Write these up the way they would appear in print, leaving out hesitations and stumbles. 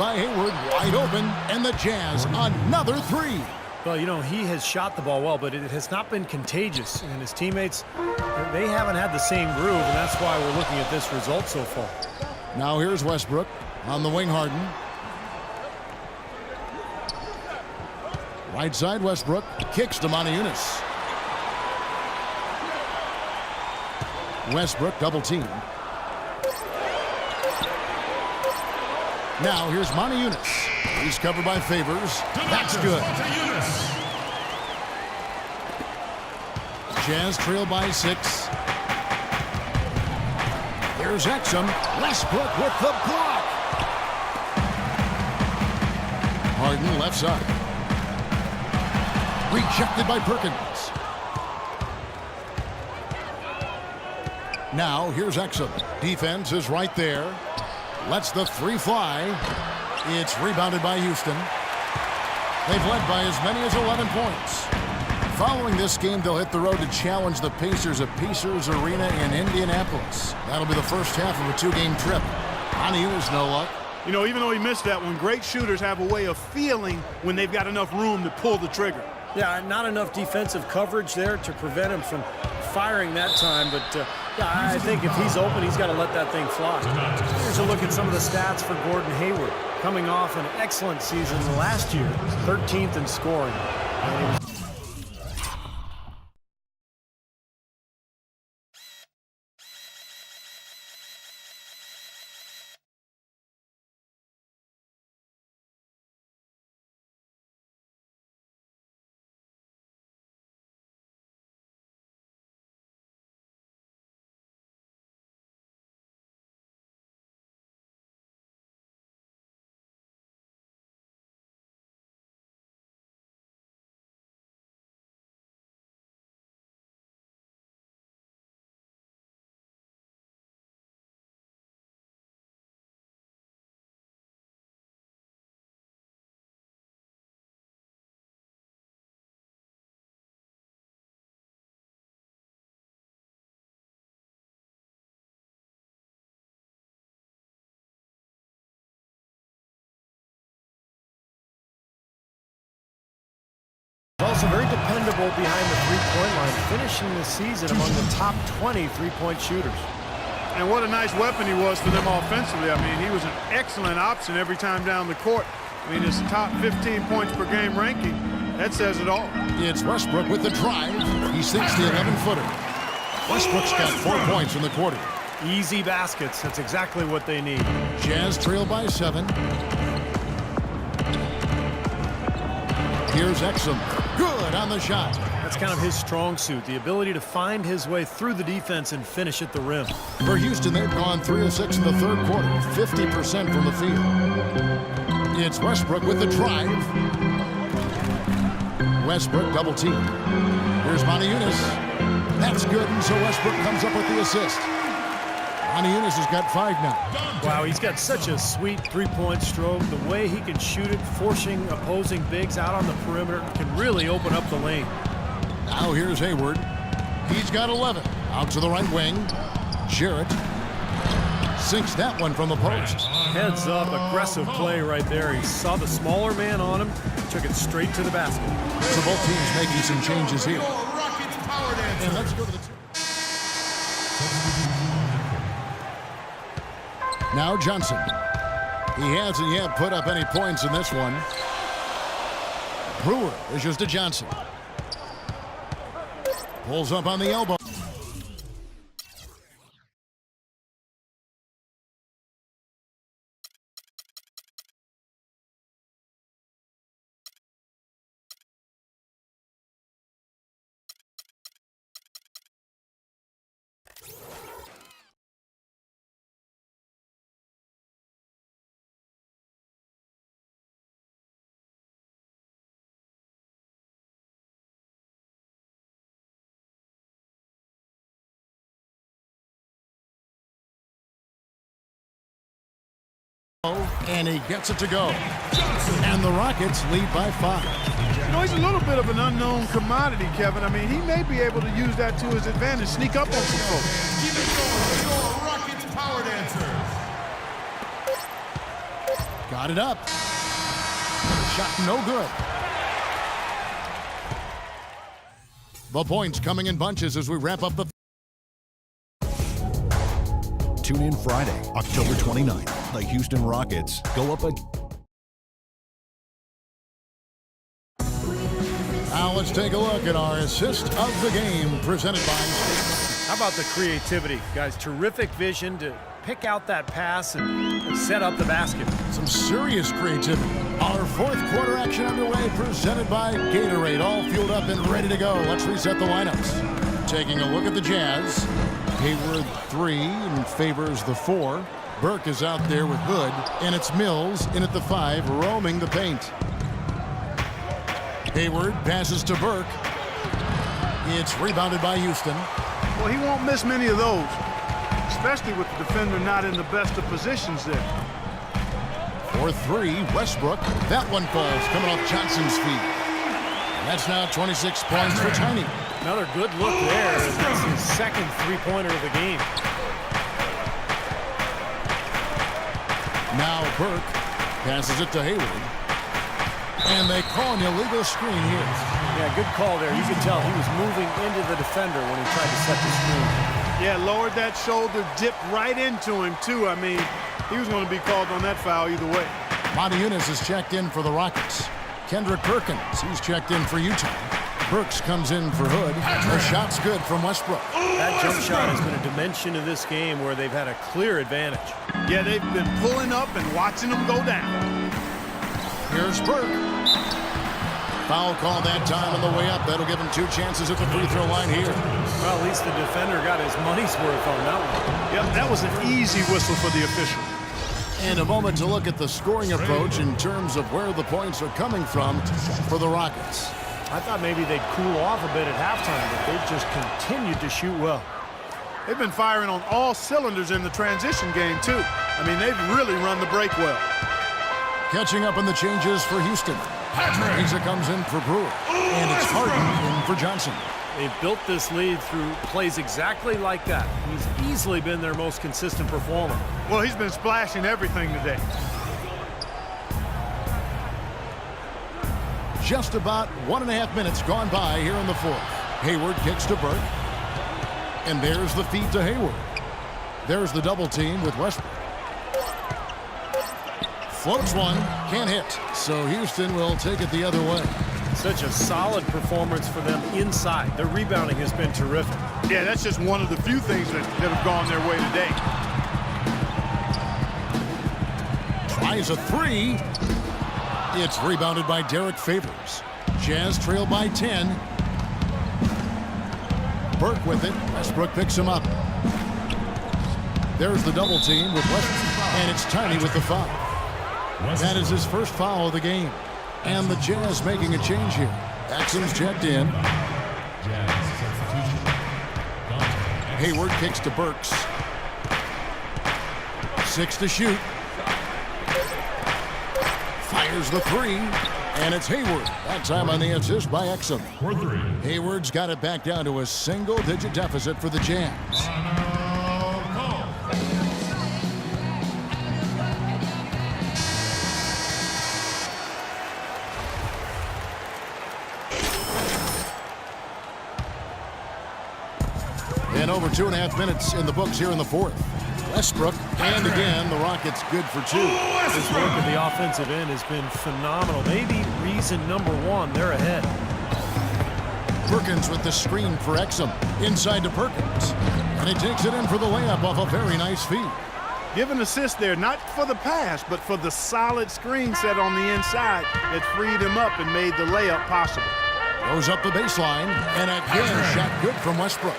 by Hayward, wide open, and the Jazz another three. Well, you know, he has shot the ball well, but it has not been contagious. And his teammates, they haven't had the same groove, and that's why we're looking at this result so far. Now here's Westbrook on the wing. Harden. Right side Westbrook kicks to Moniunas. Westbrook double team. Now here's Moniunas. He's covered by Favors. That's good. Jazz trail by 6. Here's Exum. Westbrook with the block. Harden left side. Rejected by Perkins. Now here's Exum. Defense is right there. Lets the three fly. It's rebounded by Houston. They've led by as many as 11 points. Following this game, they'll hit the road to challenge the Pacers at Pacers Arena in Indianapolis. That'll be the first half of a two-game trip. Moniunas no luck. You know, even though he missed that one, great shooters have a way of feeling when they've got enough room to pull the trigger. Yeah, not enough defensive coverage there to prevent him from firing that time, but yeah, I think if he's open, he's got to let that thing fly. Here's a look at some of the stats for Gordon Hayward. Coming off an excellent season last year, 13th in scoring. Also very dependable behind the three-point line, finishing the season among the top 20 three-point shooters. And what a nice weapon he was for them offensively. I mean, he was an excellent option every time down the court. I mean, it's a top 15 points per game ranking. That says it all. It's Westbrook with the drive. He sinks the 11-footer. Westbrook's got 4 points in the quarter. Easy baskets. That's exactly what they need. Jazz trail by 7. Here's Exum. Good on the shot. That's kind of his strong suit, the ability to find his way through the defense and finish at the rim. For Houston, they've gone 3 of 6 in the third quarter, 50% from the field. It's Westbrook with the drive. Westbrook double team. Here's Moniunas. That's good, and so Westbrook comes up with the assist. Moniunas has got 5 now. Wow, he's got such a sweet three-point stroke. The way he can shoot it, forcing opposing bigs out on the perimeter, can really open up the lane. Now here's Hayward. He's got 11. Out to the right wing. Jarrett sinks that one from the post. Heads up, aggressive play right there. He saw the smaller man on him, took it straight to the basket. So both teams making some changes here. And let's go to the now Johnson. He hasn't yet put up any points in this one. Brewer issues to Johnson. Pulls up on the elbow. And he gets it to go. And the Rockets lead by 5. You know, he's a little bit of an unknown commodity, Kevin. I mean, he may be able to use that to his advantage, sneak up on some folks. Keep it going, your Rockets power dancers. Got it up. Shot no good. The points coming in bunches as we wrap up the... Tune in Friday, October 29th. The Houston Rockets go up against... Now let's take a look at our assist of the game presented by... How about the creativity, guys? Terrific vision to pick out that pass and set up the basket. Some serious creativity. Our fourth quarter action underway presented by Gatorade. All fueled up and ready to go. Let's reset the lineups. Taking a look at the Jazz. Hayward 3 and favors the 4. Burke is out there with Hood, and it's Mills in at the 5, roaming the paint. Hayward passes to Burke. It's rebounded by Houston. Well, he won't miss many of those, especially with the defender not in the best of positions there. For 3, Westbrook. That one falls, coming off Johnson's feet. And that's now 26 points for Tiny. Another good look there. That's his second three-pointer of the game. Now Burke passes it to Hayward. And they call an illegal screen here. Yeah, good call there. You could tell he was moving into the defender when he tried to set the screen. Yeah, lowered that shoulder, dipped right into him, too. I mean, he was going to be called on that foul either way. Monty Eunice is checked in for the Rockets. Kendrick Perkins, he's checked in for Utah. Burks comes in for Hood. The shot's good from Westbrook. That jump shot has been a dimension of this game where they've had a clear advantage. Yeah, they've been pulling up and watching them go down. Here's Burke. Foul call that time on the way up. That'll give him 2 chances at the free throw line here. Well, at least the defender got his money's worth on that one. Yep, that was an easy whistle for the official. And a moment to look at the scoring approach in terms of where the points are coming from for the Rockets. I thought maybe they'd cool off a bit at halftime, but they've just continued to shoot well. They've been firing on all cylinders in the transition game, too. I mean, they've really run the break well. Catching up on the changes for Houston. Ariza comes in for Brewer. And it's Harden in for Johnson. They've built this lead through plays exactly like that. He's easily been their most consistent performer. Well, he's been splashing everything today. Just about 1.5 minutes gone by here in the fourth. Hayward kicks to Burke. And there's the feed to Hayward. There's the double team with Westbrook. Floats one, can't hit. So Houston will take it the other way. Such a solid performance for them inside. Their rebounding has been terrific. Yeah, that's just one of the few things that have gone their way today. Tries a 3. It's rebounded by Derek Favors. Jazz trail by 10. Burke with it. Westbrook picks him up. There's the double team with Westbrook. And it's Tiny with the foul. That is his first foul of the game. And the Jazz making a change here. Axum's checked in. Hayward kicks to Burks. 6 to shoot. Fires the 3. And it's Hayward. That time on the assist by Exum. Hayward's got it back down to a single-digit deficit for the Jazz. And over 2.5 minutes in the books here in the fourth. Westbrook, and again, the Rockets good for 2. His work at the offensive end has been phenomenal. Maybe reason number 1, they're ahead. Perkins with the screen for Exum. Inside to Perkins. And he takes it in for the layup off a very nice feed. Give an assist there, not for the pass, but for the solid screen set on the inside that freed him up and made the layup possible. Goes up the baseline, and again, shot good from Westbrook.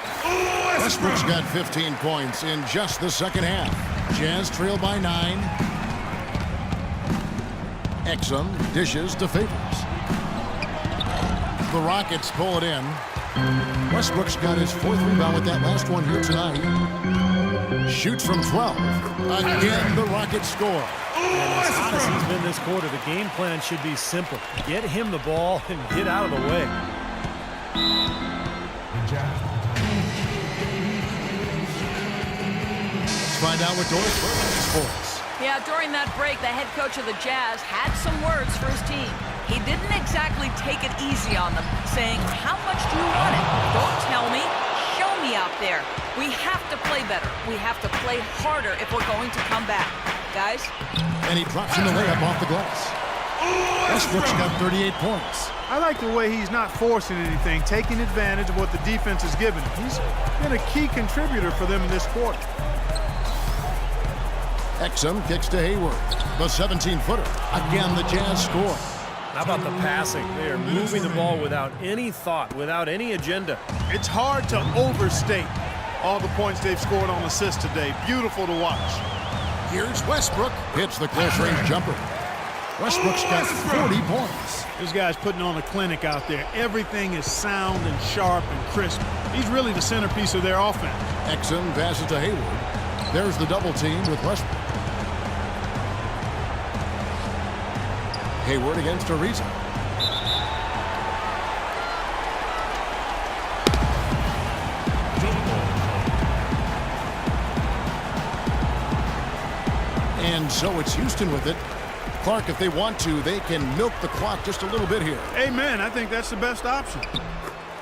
Westbrook's got 15 points in just the second half. Jazz trail by 9. Exum dishes to Favors. The Rockets pull it in. Westbrook's got his 4th rebound with that last one here tonight. Shoots from 12. Again, the Rockets score. And as hot as he's been this quarter, the game plan should be simple. Get him the ball and get out of the way. Let's find out what Doris Burke has for us. Yeah, during that break, the head coach of the Jazz had some words for his team. He didn't exactly take it easy on them, saying, how much do you want it? Don't tell me. Show me out there. We have to play better. We have to play harder if we're going to come back. Guys? And he drops in the layup off the glass. Westbrook's got 38 points. I like the way he's not forcing anything, taking advantage of what the defense is giving him. He's been a key contributor for them in this quarter. Exum kicks to Hayward. The 17-footer. Again, the Jazz score. How about the passing? They are moving the ball without any thought, without any agenda. It's hard to overstate all the points they've scored on assists today. Beautiful to watch. Here's Westbrook. Hits the close-range jumper. Westbrook's got 40 points. This guy's putting on a clinic out there. Everything is sound and sharp and crisp. He's really the centerpiece of their offense. Exum passes to Hayward. There's the double team with Westbrook. Hayward against Ariza. And so it's Houston with it. Clark, if they want to, they can milk the clock just a little bit here. Amen. I think that's the best option.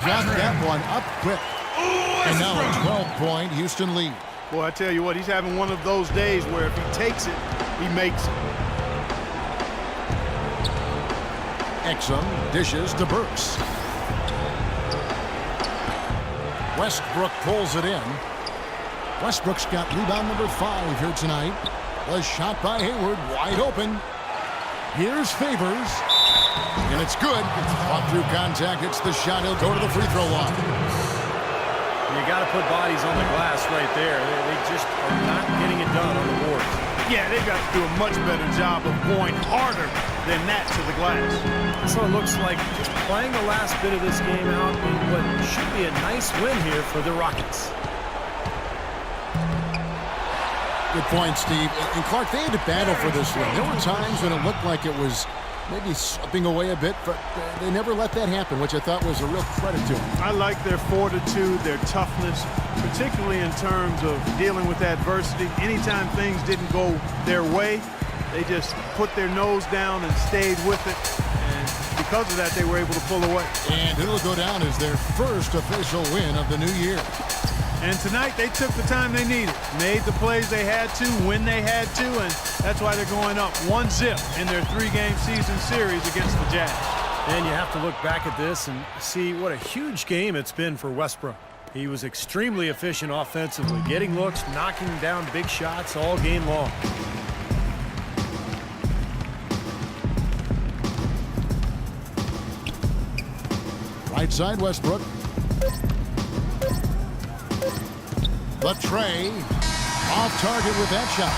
Got that one up quick. And now a 12-point Houston lead. Boy, I tell you what, he's having one of those days where if he takes it, he makes it. Exum dishes to Burks. Westbrook pulls it in. Westbrook's got rebound number 5 here tonight. Was shot by Hayward, wide open. Here's Favors. And it's good. Fought through contact, hits the shot. He'll go to the free throw line. You got to put bodies on the glass right there. They just are not getting it done on the board. Yeah, they've got to do a much better job of going harder than that to the glass. So it looks like just playing the last bit of this game out in what should be a nice win here for the Rockets. Good point, Steve. And Clark, they had to battle for this one. There were times when it looked like it was maybe slipping away a bit, but they never let that happen, which I thought was a real credit to them. I like their fortitude, their toughness, particularly in terms of dealing with adversity. Anytime things didn't go their way, they just put their nose down and stayed with it. And because of that, they were able to pull away. And it'll go down as their first official win of the new year. And tonight, they took the time they needed, made the plays they had to, when they had to, and that's why they're going up 1-0 in their 3-game season series against the Jazz. And you have to look back at this and see what a huge game it's been for Westbrook. He was extremely efficient offensively, getting looks, knocking down big shots all game long. Right side, Westbrook. The tray. Off target with that shot.